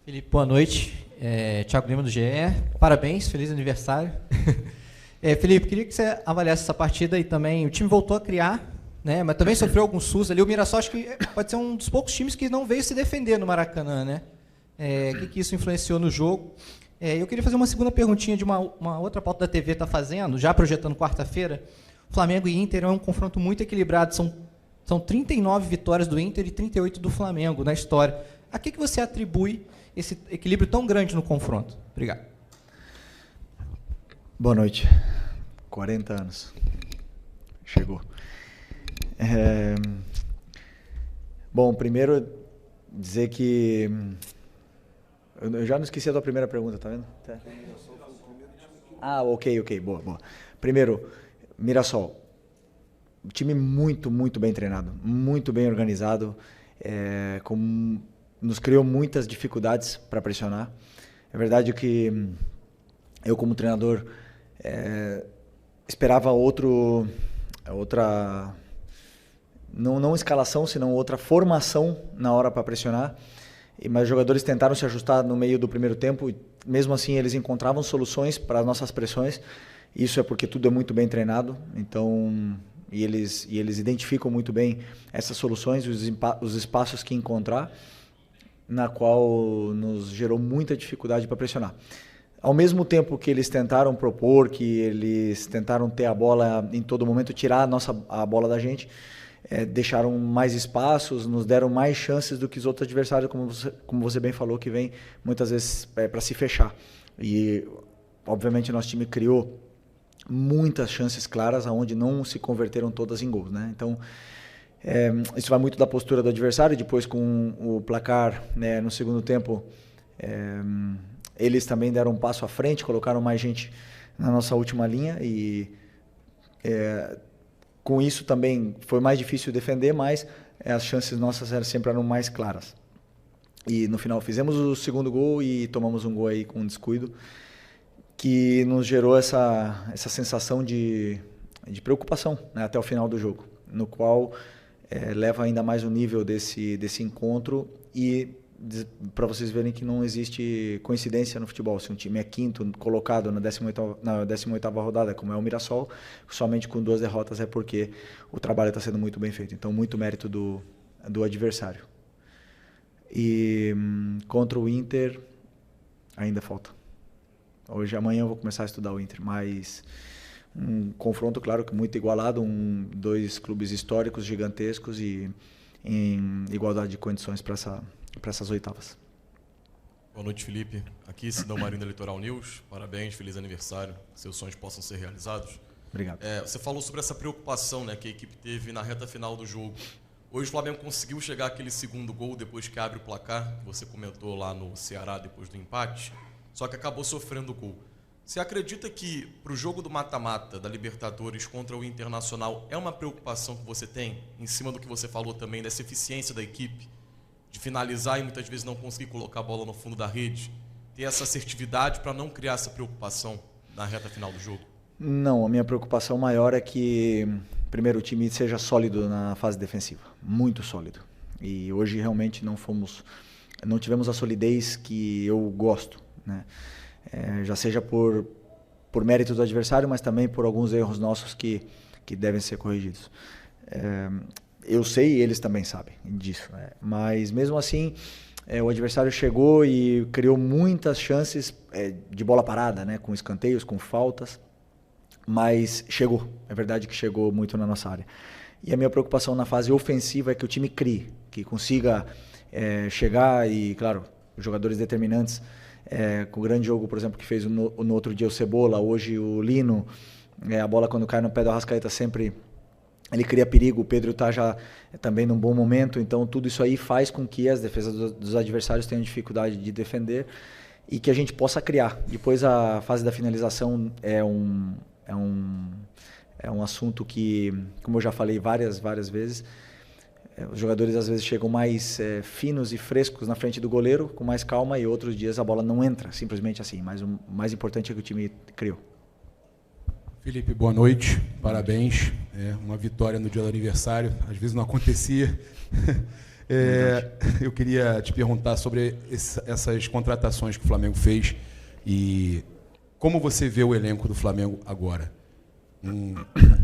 Felipe, boa noite. Thiago Lima do GE. Parabéns, feliz aniversário. Felipe, queria que você avaliasse essa partida e também o time voltou a criar, né? Mas também sofreu alguns sustos ali. O Mirassol acho que pode ser um dos poucos times que não veio se defender no Maracanã, né? O que isso influenciou no jogo? Eu queria fazer uma segunda perguntinha de uma outra pauta da TV está fazendo, já projetando quarta-feira. Flamengo e Inter é um confronto muito equilibrado. São 39 vitórias do Inter e 38 do Flamengo na história. A que você atribui esse equilíbrio tão grande no confronto? Obrigado. Boa noite. 40 anos. Chegou. Bom, primeiro dizer que... Eu já não esqueci a tua primeira pergunta, tá vendo? Tá. Ok. Boa. Primeiro, Mirassol. Time muito bem treinado, muito bem organizado, nos criou muitas dificuldades para pressionar. É verdade que eu, como treinador, esperava outra não escalação, senão outra formação na hora para pressionar. Mas os jogadores tentaram se ajustar no meio do primeiro tempo e, mesmo assim, eles encontravam soluções para as nossas pressões. Isso é porque tudo é muito bem treinado. Então, e eles identificam muito bem essas soluções, os espaços que encontrar, na qual nos gerou muita dificuldade para pressionar. Ao mesmo tempo que eles tentaram propor, que eles tentaram ter a bola em todo momento, tirar a bola da gente, deixaram mais espaços, nos deram mais chances do que os outros adversários, como você bem falou, que vem muitas vezes para se fechar. E, obviamente, nosso time criou muitas chances claras, onde não se converteram todas em gols, né? Então, isso vai muito da postura do adversário. Depois, com o placar, né, no segundo tempo, eles também deram um passo à frente, colocaram mais gente na nossa última linha e com isso também foi mais difícil defender, mas as chances nossas sempre eram mais claras. E no final fizemos o segundo gol e tomamos um gol aí com um descuido, que nos gerou essa sensação de preocupação, né, até o final do jogo, no qual leva ainda mais o nível desse encontro e para vocês verem que não existe coincidência no futebol. Se um time é quinto colocado na 18ª rodada, como é o Mirassol, somente com 2 derrotas é porque o trabalho está sendo muito bem feito. Então, muito mérito do adversário. E contra o Inter, ainda falta. Amanhã eu vou começar a estudar o Inter, mas um confronto, claro, que muito igualado, 2 clubes históricos gigantescos e em igualdade de condições para essas oitavas. Boa noite, Felipe. Aqui, Sidão Marinho da Litoral News. Parabéns, feliz aniversário. Que seus sonhos possam ser realizados. Obrigado. Você falou sobre essa preocupação, né, que a equipe teve na reta final do jogo. Hoje o Flamengo conseguiu chegar àquele segundo gol depois que abre o placar, que você comentou lá no Ceará depois do empate, só que acabou sofrendo o gol. Você acredita que para o jogo do mata-mata da Libertadores contra o Internacional é uma preocupação que você tem, em cima do que você falou também, dessa eficiência da equipe, de finalizar e muitas vezes não conseguir colocar a bola no fundo da rede, ter essa assertividade para não criar essa preocupação na reta final do jogo? Não, a minha preocupação maior é que, primeiro, o time seja sólido na fase defensiva, muito sólido. E hoje realmente não tivemos a solidez que eu gosto, né? Já seja por mérito do adversário, mas também por alguns erros nossos que devem ser corrigidos. Eu sei e eles também sabem disso, né? Mas mesmo assim, o adversário chegou e criou muitas chances de bola parada, né? Com escanteios, com faltas, mas chegou. É verdade que chegou muito na nossa área. E a minha preocupação na fase ofensiva é que o time crie, que consiga chegar e, claro, os jogadores determinantes, com o grande jogo, por exemplo, que fez no outro dia o Cebola, hoje o Lino, a bola quando cai no pé do Arrascaeta sempre ele cria perigo, o Pedro está já também num bom momento, então tudo isso aí faz com que as defesas dos adversários tenham dificuldade de defender e que a gente possa criar. Depois a fase da finalização é um assunto que, como eu já falei várias vezes, os jogadores às vezes chegam mais finos e frescos na frente do goleiro, com mais calma, e outros dias a bola não entra, simplesmente assim. Mas o mais importante é que o time criou. Felipe, boa noite, parabéns. Uma vitória no dia do aniversário, às vezes não acontecia. Eu queria te perguntar sobre essas contratações que o Flamengo fez e como você vê o elenco do Flamengo agora.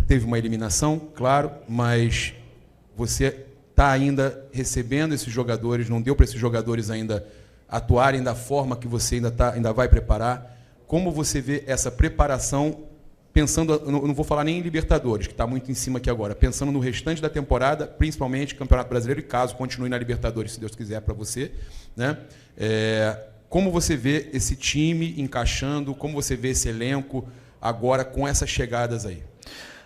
Teve uma eliminação, claro, mas você está ainda recebendo esses jogadores, não deu para esses jogadores ainda atuarem da forma que você ainda vai preparar. Como você vê essa preparação, pensando, eu não vou falar nem em Libertadores, que está muito em cima aqui agora, pensando no restante da temporada, principalmente Campeonato Brasileiro, e caso continue na Libertadores, se Deus quiser, para você, né? Como você vê esse time encaixando, como você vê esse elenco agora com essas chegadas aí?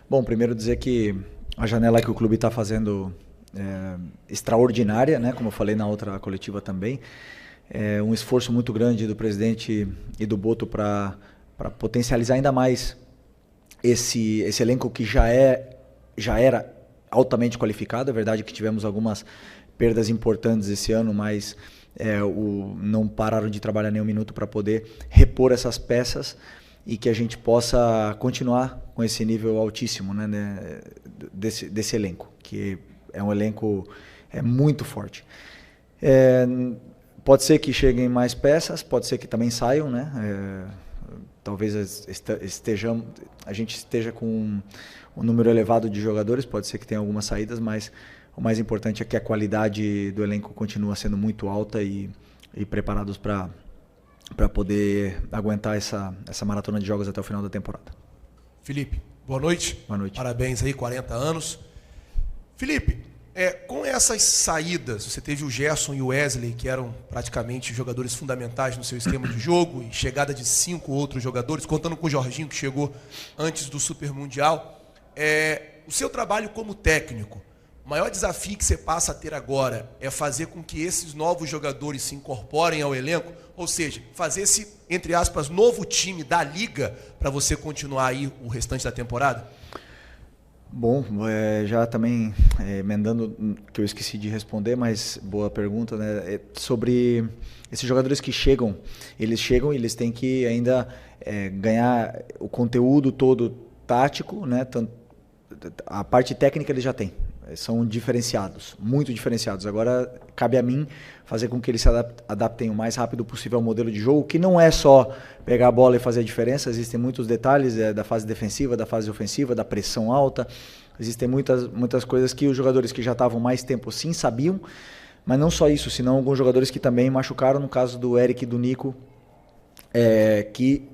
Bom, primeiro dizer que a janela que o clube está fazendo é extraordinária, né? Como eu falei na outra coletiva também. É um esforço muito grande do presidente e do Boto para potencializar ainda mais esse elenco que já era altamente qualificado. É verdade que tivemos algumas perdas importantes esse ano, mas não pararam de trabalhar nem um minuto para poder repor essas peças e que a gente possa continuar com esse nível altíssimo, né, desse elenco, que é um elenco muito forte. Pode ser que cheguem mais peças, pode ser que também saiam, né? Talvez a gente esteja com um número elevado de jogadores, pode ser que tenha algumas saídas, mas o mais importante é que a qualidade do elenco continua sendo muito alta e preparados para poder aguentar essa maratona de jogos até o final da temporada. Felipe, boa noite. Boa noite. Parabéns aí, 40 anos. Felipe, com essas saídas, você teve o Gerson e o Wesley, que eram praticamente jogadores fundamentais no seu esquema de jogo, e chegada de 5 outros jogadores, contando com o Jorginho, que chegou antes do Super Mundial. O seu trabalho como técnico, o maior desafio que você passa a ter agora é fazer com que esses novos jogadores se incorporem ao elenco, ou seja, fazer esse, entre aspas, novo time da Liga para você continuar aí o restante da temporada? Bom, já também emendando, que eu esqueci de responder, mas boa pergunta, né? Sobre esses jogadores que chegam e eles têm que ainda ganhar o conteúdo todo tático, né? A parte técnica eles já têm. São diferenciados, muito diferenciados. Agora, cabe a mim fazer com que eles se adaptem o mais rápido possível ao modelo de jogo, que não é só pegar a bola e fazer a diferença. Existem muitos detalhes da fase defensiva, da fase ofensiva, da pressão alta. Existem muitas coisas que os jogadores que já estavam mais tempo sim sabiam, mas não só isso, senão alguns jogadores que também machucaram, no caso do Eric e do Nico, que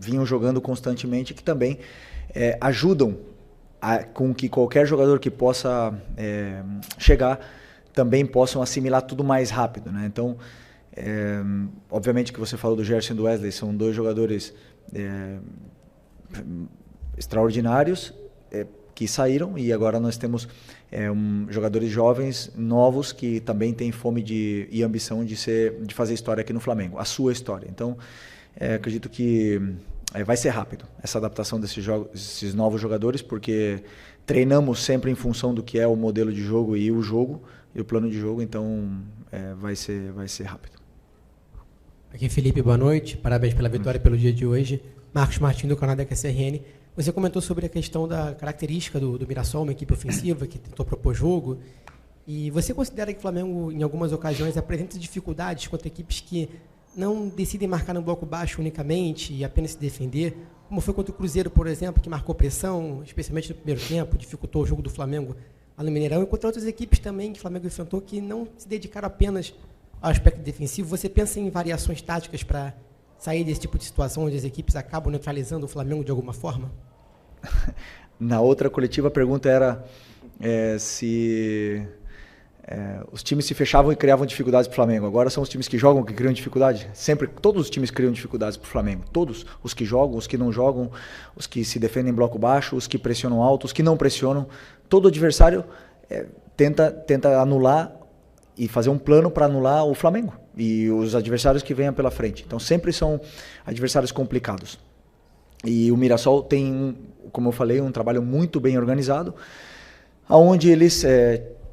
vinham jogando constantemente, que também ajudam com que qualquer jogador que possa chegar também possam assimilar tudo mais rápido, né? Então, obviamente que você falou do Gerson e do Wesley, são dois jogadores extraordinários que saíram, e agora nós temos jogadores jovens, novos, que também têm fome e ambição de fazer história aqui no Flamengo, a sua história. Então, acredito que vai ser rápido essa adaptação desses novos jogadores, porque treinamos sempre em função do que é o modelo de jogo e o plano de jogo, então vai ser rápido. Aqui Felipe, boa noite, parabéns pela vitória pelo dia de hoje. Marcos Martins, do canal da QCRN. Você comentou sobre a questão da característica do Mirassol, uma equipe ofensiva que tentou propor jogo, e você considera que o Flamengo, em algumas ocasiões, apresenta dificuldades contra equipes que não decidem marcar no bloco baixo unicamente e apenas se defender, como foi contra o Cruzeiro, por exemplo, que marcou pressão, especialmente no primeiro tempo, dificultou o jogo do Flamengo lá no Mineirão, e contra outras equipes também que o Flamengo enfrentou que não se dedicaram apenas ao aspecto defensivo. Você pensa em variações táticas para sair desse tipo de situação onde as equipes acabam neutralizando o Flamengo de alguma forma? Na outra coletiva a pergunta era se os times se fechavam e criavam dificuldades para o Flamengo. Agora são os times que jogam que criam dificuldade. Sempre, todos os times criam dificuldades para o Flamengo. Todos. Os que jogam, os que não jogam, os que se defendem em bloco baixo, os que pressionam alto, os que não pressionam. Todo adversário tenta anular e fazer um plano para anular o Flamengo e os adversários que venham pela frente. Então sempre são adversários complicados. E o Mirassol tem, como eu falei, um trabalho muito bem organizado, onde eles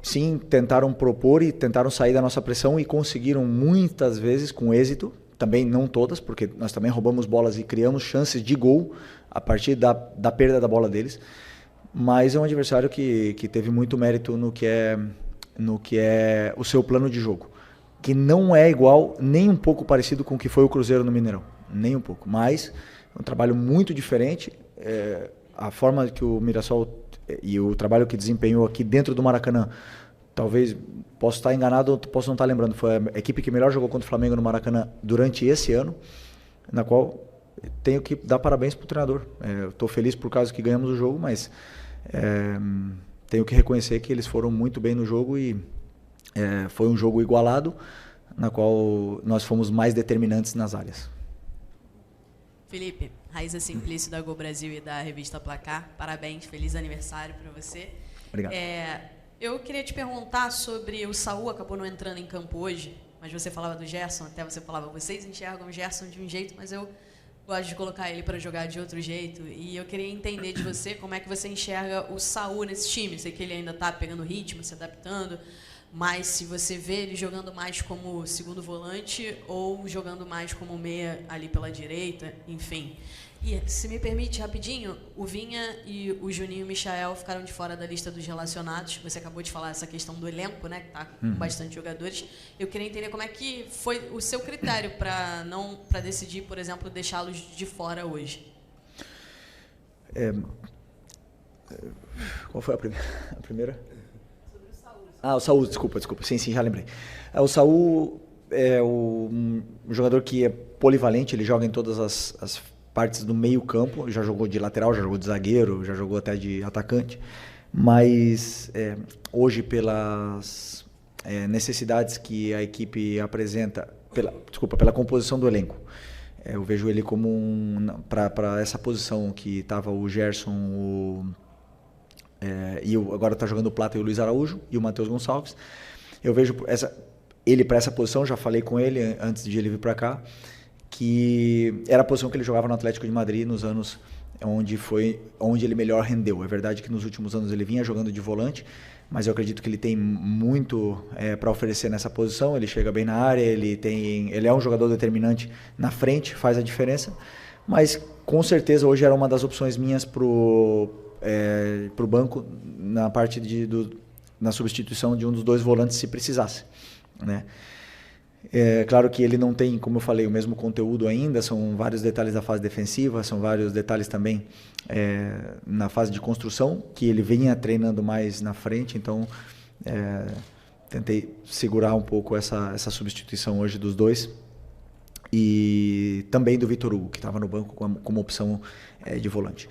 sim tentaram propor e tentaram sair da nossa pressão e conseguiram muitas vezes com êxito, também não todas, porque nós também roubamos bolas e criamos chances de gol a partir da perda da bola deles, mas é um adversário que teve muito mérito no que é o seu plano de jogo, que não é igual, nem um pouco parecido com o que foi o Cruzeiro no Mineirão, nem um pouco, mas é um trabalho muito diferente. A forma que o Mirassol e o trabalho que desempenhou aqui dentro do Maracanã, talvez, posso estar enganado, posso não estar lembrando, foi a equipe que melhor jogou contra o Flamengo no Maracanã durante esse ano, na qual tenho que dar parabéns para o treinador. Estou feliz por causa que ganhamos o jogo, mas tenho que reconhecer que eles foram muito bem no jogo e foi um jogo igualado, na qual nós fomos mais determinantes nas áreas. Felipe, Raíssa Simplício da Gol Brasil e da revista Placar, parabéns, feliz aniversário para você. Obrigado. Eu queria te perguntar sobre o Saul, acabou não entrando em campo hoje, mas você falava do Gerson, até você falava, vocês enxergam o Gerson de um jeito, mas eu gosto de colocar ele para jogar de outro jeito, e eu queria entender de você como é que você enxerga o Saul nesse time. Sei que ele ainda está pegando ritmo, se adaptando, mas se você vê ele jogando mais como segundo volante ou jogando mais como meia ali pela direita, enfim. E, se me permite, rapidinho, o Vinha e o Juninho Michael ficaram de fora da lista dos relacionados. Você acabou de falar essa questão do elenco, né, que está com bastante jogadores. Eu queria entender como é que foi o seu critério para decidir, por exemplo, deixá-los de fora hoje. Qual foi a primeira? O Saul, desculpa. Sim, já lembrei. O Saul é um jogador que é polivalente, ele joga em todas as partes do meio campo, já jogou de lateral, já jogou de zagueiro, já jogou até de atacante, mas hoje pelas necessidades que a equipe apresenta, pela composição do elenco, eu vejo ele como para essa posição que estava o Gerson, agora está jogando o Plata e o Luiz Araújo e o Matheus Gonçalves. Eu vejo ele para essa posição, já falei com ele antes de ele vir para cá, que era a posição que ele jogava no Atlético de Madrid nos anos onde ele melhor rendeu. É verdade que nos últimos anos ele vinha jogando de volante, mas eu acredito que ele tem muito para oferecer nessa posição. Ele chega bem na área, ele é um jogador determinante na frente, faz a diferença, mas com certeza hoje era uma das opções minhas pro banco na parte na substituição de um dos dois volantes se precisasse, né? Claro que ele não tem, como eu falei, o mesmo conteúdo ainda, são vários detalhes da fase defensiva, são vários detalhes também na fase de construção, que ele vinha treinando mais na frente, então tentei segurar um pouco essa substituição hoje dos dois, e também do Vitor Hugo, que estava no banco como opção de volante.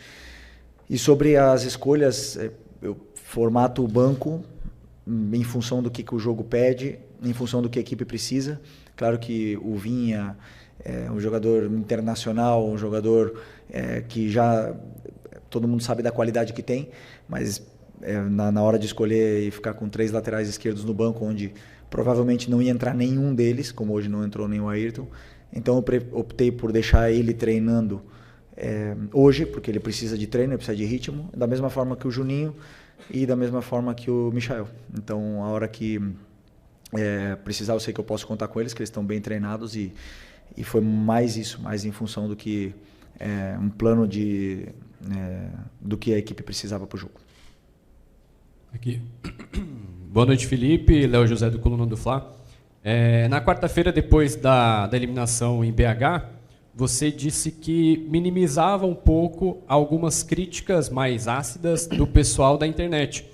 E sobre as escolhas, eu formato o banco em função do que o jogo pede, em função do que a equipe precisa. Claro que o Vinha é um jogador internacional, um jogador que já todo mundo sabe da qualidade que tem, mas na hora de escolher e ficar com 3 laterais esquerdos no banco, onde provavelmente não ia entrar nenhum deles, como hoje não entrou nem o Ayrton, então eu optei por deixar ele treinando hoje, porque ele precisa de treino, ele precisa de ritmo, da mesma forma que o Juninho e da mesma forma que o Michael. Então, a hora que precisar, eu sei que eu posso contar com eles, que eles estão bem treinados, e foi mais isso, mais em função do que um plano do que a equipe precisava para o jogo. Aqui. Boa noite, Felipe. Léo José do Coluna do Fla. Na quarta-feira, depois da eliminação em BH, você disse que minimizava um pouco algumas críticas mais ácidas do pessoal da internet,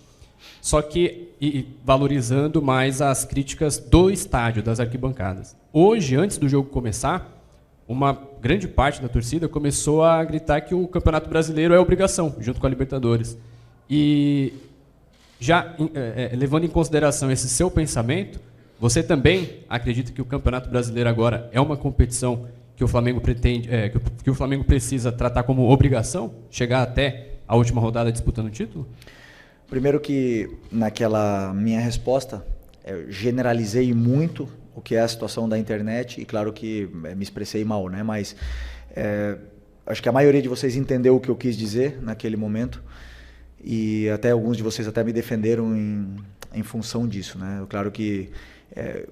só que valorizando mais as críticas do estádio, das arquibancadas. Hoje, antes do jogo começar, uma grande parte da torcida começou a gritar que o Campeonato Brasileiro é obrigação, junto com a Libertadores. E já levando em consideração esse seu pensamento, você também acredita que o Campeonato Brasileiro agora é uma competição que o Flamengo pretende, que o Flamengo precisa tratar como obrigação, chegar até a última rodada disputando o título? Primeiro que naquela minha resposta eu generalizei muito o que é a situação da internet, e claro que me expressei mal, né? Mas acho que a maioria de vocês entendeu o que eu quis dizer naquele momento, e até alguns de vocês até me defenderam em função disso, né? Claro que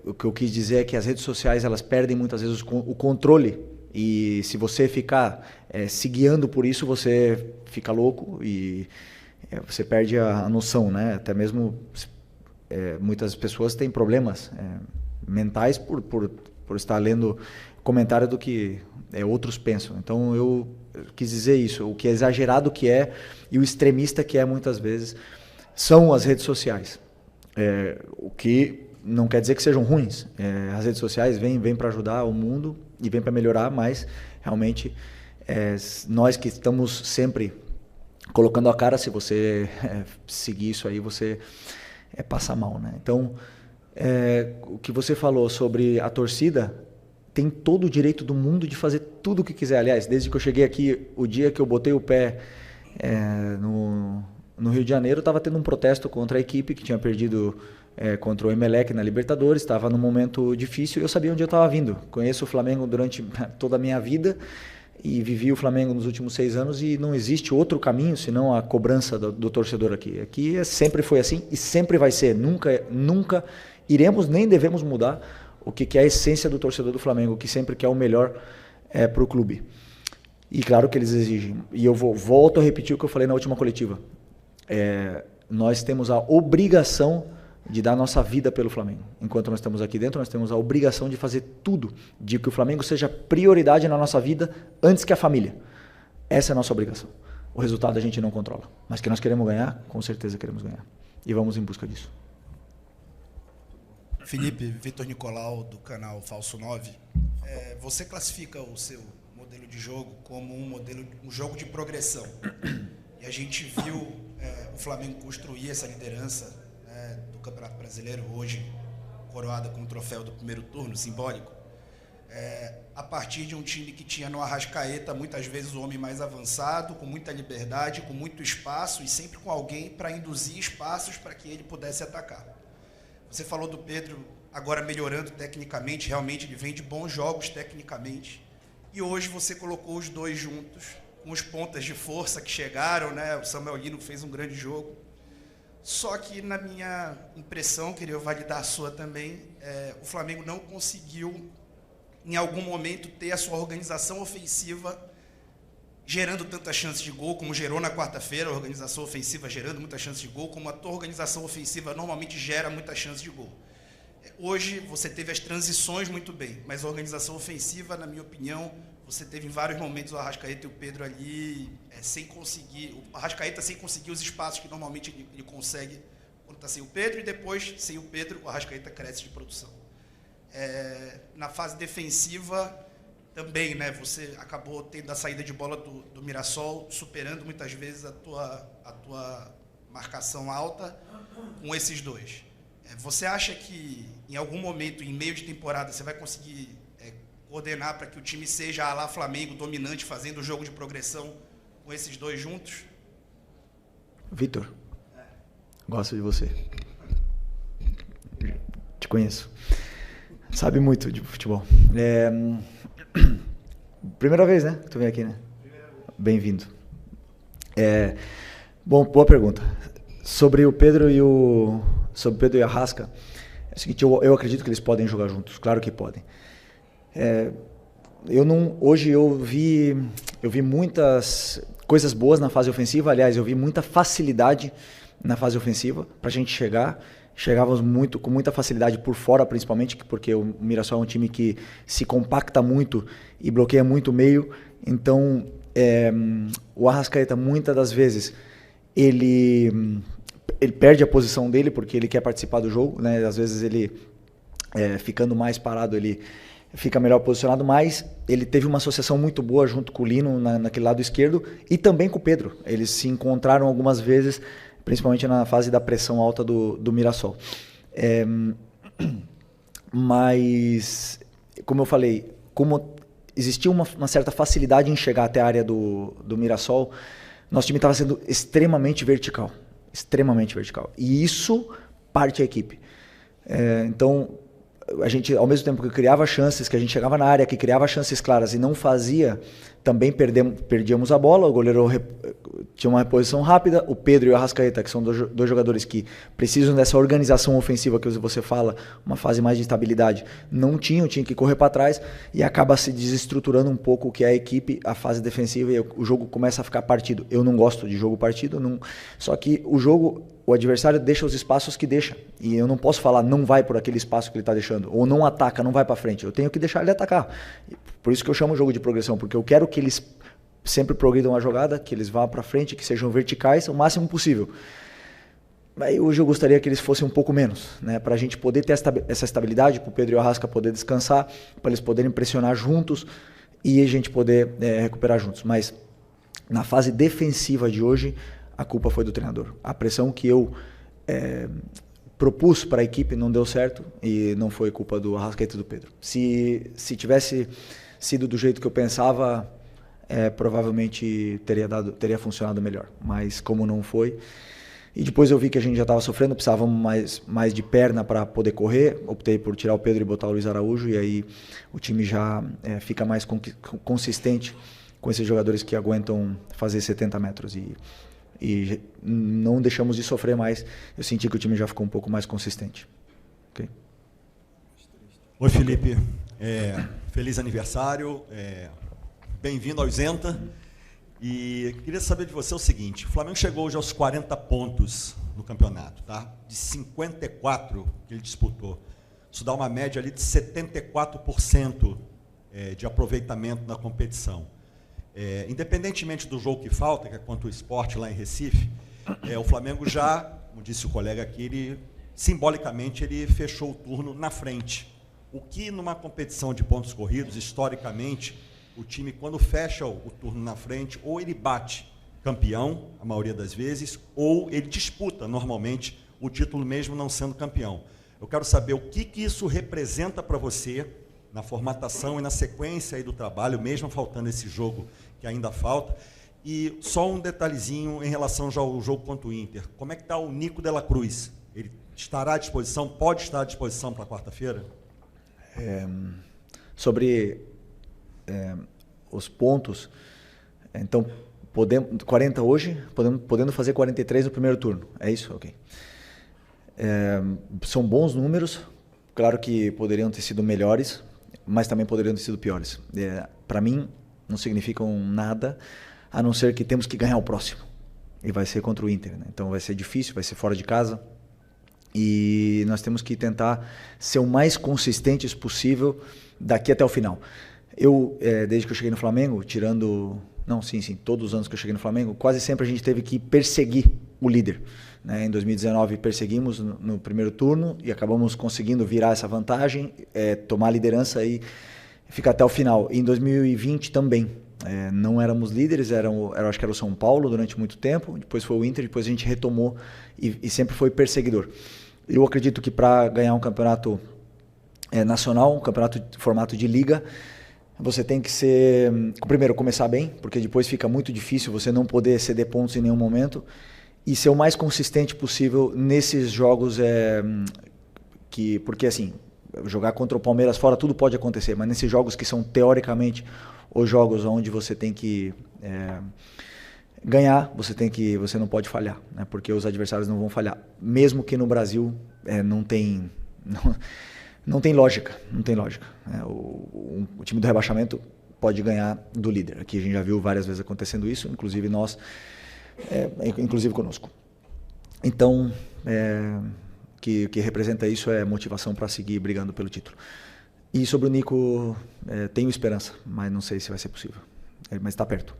o que eu quis dizer é que as redes sociais, elas perdem muitas vezes o controle, e se você ficar se guiando por isso, você fica louco e você perde a noção, né? Até mesmo muitas pessoas têm problemas mentais por estar lendo comentário do que outros pensam. Então eu quis dizer isso, o que é exagerado que é e o extremista que é muitas vezes são as redes sociais. O que não quer dizer que sejam ruins. As redes sociais vêm para ajudar o mundo e vêm para melhorar, mas realmente nós que estamos sempre colocando a cara, se você seguir isso aí, você passa mal, né? Então, o que você falou sobre a torcida, tem todo o direito do mundo de fazer tudo o que quiser. Aliás, desde que eu cheguei aqui, o dia que eu botei o pé no Rio de Janeiro, estava tendo um protesto contra a equipe que tinha perdido contra o Emelec na Libertadores, estava num momento difícil e eu sabia onde eu estava vindo. Conheço o Flamengo durante toda a minha vida e vivi o Flamengo nos últimos 6 anos e não existe outro caminho senão a cobrança do torcedor aqui. Aqui sempre foi assim e sempre vai ser. Nunca iremos nem devemos mudar o que é a essência do torcedor do Flamengo, que sempre quer o melhor para o clube. E claro que eles exigem. E eu volto a repetir o que eu falei na última coletiva. Nós temos a obrigação de dar nossa vida pelo Flamengo. Enquanto nós estamos aqui dentro, nós temos a obrigação de fazer tudo, de que o Flamengo seja prioridade na nossa vida antes que a família. Essa é a nossa obrigação. O resultado a gente não controla. Mas que nós queremos ganhar, com certeza queremos ganhar. E vamos em busca disso. Felipe, Vitor Nicolau, do canal Falso 9. Você classifica o seu modelo de jogo como um jogo de progressão. E a gente viu o Flamengo construir essa liderança do Campeonato Brasileiro, hoje coroada com o troféu do primeiro turno, simbólico, a partir de um time que tinha no Arrascaeta, muitas vezes o homem mais avançado, com muita liberdade, com muito espaço e sempre com alguém para induzir espaços para que ele pudesse atacar. Você falou do Pedro agora melhorando tecnicamente, realmente ele vem de bons jogos tecnicamente, e hoje você colocou os dois juntos, com os pontas de força que chegaram, né? O Samuel Lino fez um grande jogo. Só que, na minha impressão, queria validar a sua também, o Flamengo não conseguiu, em algum momento, ter a sua organização ofensiva gerando tantas chances de gol, como gerou na quarta-feira, a organização ofensiva gerando muitas chances de gol, como a tua organização ofensiva normalmente gera muitas chances de gol. Hoje, você teve as transições muito bem, mas a organização ofensiva, na minha opinião, você teve em vários momentos o Arrascaeta e o Pedro ali sem conseguir, o Arrascaeta sem conseguir os espaços que normalmente ele consegue quando está sem o Pedro, e depois, sem o Pedro, o Arrascaeta cresce de produção. Na fase defensiva, também, né, você acabou tendo a saída de bola do Mirassol, superando muitas vezes a tua marcação alta com esses dois. Você acha que, em algum momento, em meio de temporada, você vai conseguir coordenar para que o time seja a lá Flamengo, dominante, fazendo o jogo de progressão com esses dois juntos? Vitor, gosto de você. Te conheço. Sabe muito de futebol. Primeira vez, né? Que tu vem aqui, né? Bem-vindo. Bom, boa pergunta. Sobre o Pedro e o Arrasca, é o seguinte, eu acredito que eles podem jogar juntos. Claro que podem. Hoje eu vi muitas coisas boas na fase ofensiva. Aliás, eu vi muita facilidade na fase ofensiva para a gente chegar. Chegávamos com muita facilidade por fora, principalmente, porque o Mirassol é um time que se compacta muito e bloqueia muito o meio. Então, o Arrascaeta, muitas das vezes, ele perde a posição dele porque ele quer participar do jogo, né? Às vezes ele, ficando mais parado, ele fica melhor posicionado, mas ele teve uma associação muito boa junto com o Lino naquele lado esquerdo e também com o Pedro. Eles se encontraram algumas vezes, principalmente na fase da pressão alta do Mirassol. Mas, como eu falei, como existia uma certa facilidade em chegar até a área do Mirassol, nosso time estava sendo extremamente vertical. Extremamente vertical. E isso parte a equipe. Então, a gente, ao mesmo tempo que criava chances, que a gente chegava na área, que criava chances claras e não fazia também perdíamos a bola, o goleiro tinha uma reposição rápida, o Pedro e o Arrascaeta, que são dois jogadores que precisam dessa organização ofensiva que você fala, uma fase mais de estabilidade, não tinha que correr para trás e acaba se desestruturando um pouco o que é a equipe, a fase defensiva, e o jogo começa a ficar partido. Eu não gosto de jogo partido, só que o adversário deixa os espaços que deixa, e eu não posso falar não vai por aquele espaço que ele está deixando, ou não ataca, não vai para frente, eu tenho que deixar ele atacar. Por isso que eu chamo o jogo de progressão, porque eu quero que eles sempre progridam a jogada, que eles vá para frente, que sejam verticais o máximo possível. Aí hoje eu gostaria que eles fossem um pouco menos, né, para a gente poder ter essa estabilidade, para o Pedro e o Arrasca poder descansar, para eles poderem pressionar juntos e a gente poder recuperar juntos. Mas na fase defensiva de hoje, a culpa foi do treinador. A pressão que eu propus para a equipe não deu certo e não foi culpa do Arrascaeta e do Pedro. Se tivesse sido do jeito que eu pensava, provavelmente teria funcionado melhor, mas como não foi, e depois eu vi que a gente já estava sofrendo, precisávamos mais de perna para poder correr, optei por tirar o Pedro e botar o Luiz Araújo, e aí o time já fica mais consistente com esses jogadores que aguentam fazer 70 metros, e não deixamos de sofrer mais, eu senti que o time já ficou um pouco mais consistente. Okay? Oi, Felipe, feliz aniversário, bem-vindo ao Isenta. E queria saber de você o seguinte, o Flamengo chegou hoje aos 40 pontos no campeonato, tá? De 54 que ele disputou. Isso dá uma média ali de 74% de aproveitamento na competição. Independentemente do jogo que falta, que é contra o Sport lá em Recife, o Flamengo já, como disse o colega aqui, simbolicamente ele fechou o turno na frente. O que numa competição de pontos corridos, historicamente, o time, quando fecha o turno na frente, ou ele bate campeão, a maioria das vezes, ou ele disputa, normalmente, o título mesmo não sendo campeão. Eu quero saber o que isso representa para você na formatação e na sequência aí do trabalho, mesmo faltando esse jogo que ainda falta. E só um detalhezinho em relação ao jogo contra o Inter. Como é que está o Nico de la Cruz? Ele estará à disposição, pode estar à disposição para quarta-feira? Sobre os pontos, então, 40 hoje, podendo fazer 43 no primeiro turno, é isso? Ok. São bons números, claro que poderiam ter sido melhores, mas também poderiam ter sido piores. Para mim, não significam nada, a não ser que temos que ganhar o próximo, e vai ser contra o Inter, né? Então vai ser difícil, vai ser fora de casa, e nós temos que tentar ser o mais consistentes possível daqui até o final. Eu, desde que eu cheguei no Flamengo, todos os anos que eu cheguei no Flamengo, quase sempre a gente teve que perseguir o líder, né? Em 2019 perseguimos no primeiro turno e acabamos conseguindo virar essa vantagem, tomar a liderança e ficar até o final. E em 2020 também, não éramos líderes, acho que era o São Paulo durante muito tempo, depois foi o Inter, depois a gente retomou e sempre foi perseguidor. Eu acredito que para ganhar um campeonato nacional, um campeonato de formato de liga, você tem que primeiro começar bem, porque depois fica muito difícil você não poder ceder pontos em nenhum momento, e ser o mais consistente possível nesses jogos, porque assim, jogar contra o Palmeiras fora tudo pode acontecer, mas nesses jogos que são teoricamente os jogos onde você tem que ganhar, você não pode falhar, né? Porque os adversários não vão falhar, mesmo que no Brasil não tem lógica, o time do rebaixamento pode ganhar do líder. Aqui a gente já viu várias vezes acontecendo isso, inclusive nós, inclusive conosco. Então, que representa isso é motivação para seguir brigando pelo título. E sobre o Nico, tenho esperança, mas não sei se vai ser possível. Mas está perto.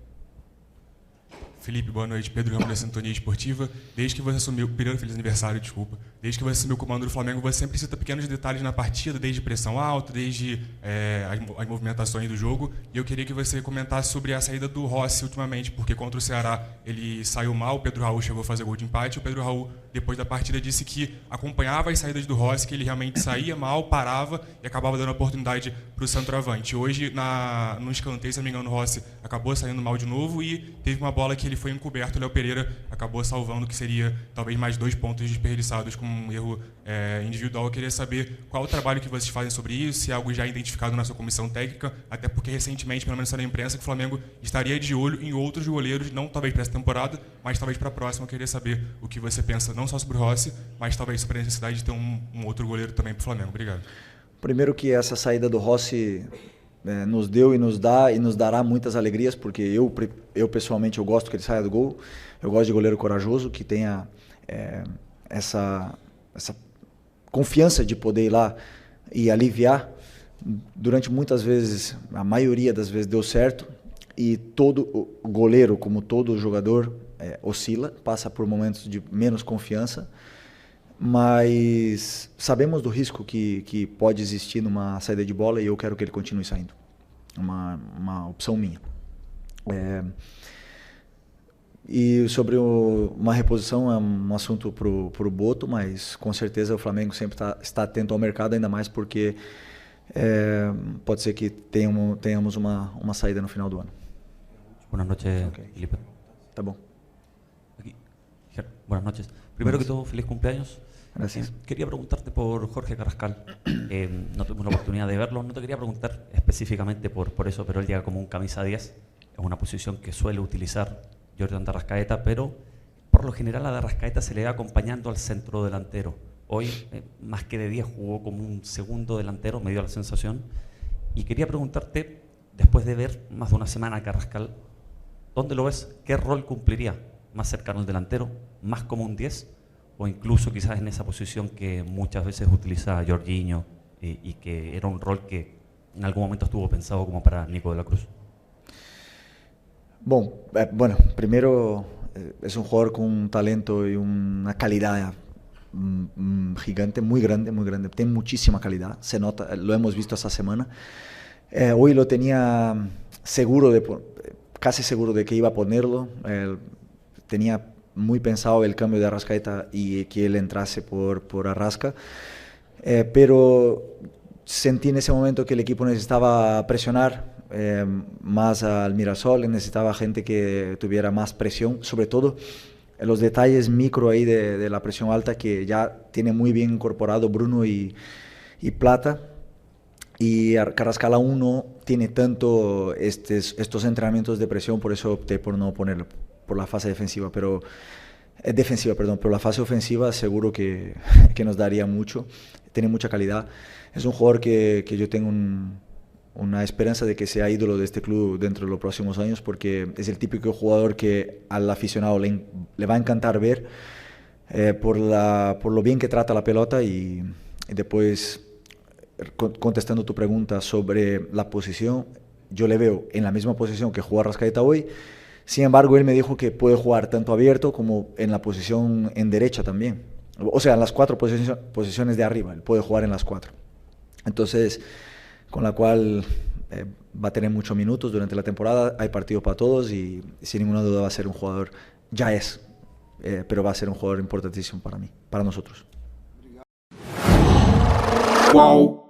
Felipe, boa noite. Pedro Ramos da Sintonia Esportiva. Desde que você assumiu, primeiro feliz aniversário, desculpa. Desde que você assumiu o comando do Flamengo, você sempre cita pequenos detalhes na partida, desde pressão alta, desde as movimentações do jogo. E eu queria que você comentasse sobre a saída do Rossi ultimamente, porque contra o Ceará ele saiu mal, o Pedro Raul chegou a fazer gol de empate. O Pedro Raul, depois da partida, disse que acompanhava as saídas do Rossi, que ele realmente saía mal, parava e acabava dando oportunidade para o centroavante. Hoje, no escanteio, se não me engano, o Rossi acabou saindo mal de novo e teve uma bola que ele foi encoberto, o Léo Pereira acabou salvando, que seria talvez mais 2 pontos desperdiçados com um erro individual. Eu queria saber qual o trabalho que vocês fazem sobre isso, se é algo já identificado na sua comissão técnica, até porque recentemente, pelo menos na imprensa, que o Flamengo estaria de olho em outros goleiros, não talvez para essa temporada, mas talvez para a próxima. Eu queria saber o que você pensa, não só sobre o Rossi, mas talvez sobre a necessidade de ter um outro goleiro também para o Flamengo. Obrigado. Primeiro que essa saída do Rossi nos deu e nos dá e nos dará muitas alegrias, porque eu pessoalmente eu gosto que ele saia do gol. Eu gosto de goleiro corajoso, que tenha essa confiança de poder ir lá e aliviar. Durante muitas vezes, a maioria das vezes deu certo, e todo o goleiro, como todo jogador, oscila, passa por momentos de menos confiança, mas sabemos do risco que pode existir numa saída de bola, e eu quero que ele continue saindo. Uma opção minha. E sobre uma reposição é um assunto para o Boto, mas com certeza o Flamengo sempre está atento ao mercado, ainda mais porque pode ser que tenhamos uma saída no final do ano. Buenas noches, Okay. Felipe. Tá bom. Aquí. Buenas noches. Primero que todo, feliz cumpleaños. Gracias. Quería preguntarte por Jorge Carrascal. No tuvimos la oportunidad de verlo. No te quería preguntar específicamente por eso, pero él llega como un camisa 10. Es una posición que suele utilizar Jordan de Arrascaeta, pero por lo general a de Arrascaeta se le va acompañando al centro delantero. Hoy, más que de 10, jugó como un segundo delantero, me dio la sensación. Y quería preguntarte, después de ver más de una semana a Carrascal, ¿dónde lo ves? ¿Qué rol cumpliría? ¿Más cercano al delantero? ¿Más como un 10? ¿O incluso quizás en esa posición que muchas veces utiliza Jorginho y que era un rol que en algún momento estuvo pensado como para Nico de la Cruz? Bueno, primero es un jugador con un talento y una calidad gigante, muy grande, tiene muchísima calidad, se nota, lo hemos visto esta semana. Hoy lo tenía casi seguro de que iba a ponerlo, tenía muy pensado el cambio de Arrascaeta y que él entrase por Arrasca, pero sentí en ese momento que el equipo necesitaba presionar más al Mirasol, necesitaba gente que tuviera más presión, sobre todo los detalles micro ahí de la presión alta que ya tiene muy bien incorporado Bruno y Plata, y Carrascal aún no tiene tanto estos entrenamientos de presión, por eso opté por no ponerlo por la fase defensiva, pero la fase ofensiva seguro que nos daría mucho, tiene mucha calidad, es un jugador que yo tengo una esperanza de que sea ídolo de este club dentro de los próximos años, porque es el típico jugador que al aficionado le va a encantar ver por lo bien que trata la pelota. Y después, contestando tu pregunta sobre la posición, yo le veo en la misma posición que jugó Arrascaeta hoy. Sin embargo, él me dijo que puede jugar tanto abierto como en la posición en derecha también. O sea, en las 4 posiciones de arriba, él puede jugar en las 4. Entonces, con la cual va a tener muchos minutos durante la temporada, hay partidos para todos y sin ninguna duda va a ser un jugador, pero va a ser un jugador importantísimo para mí, para nosotros. Wow.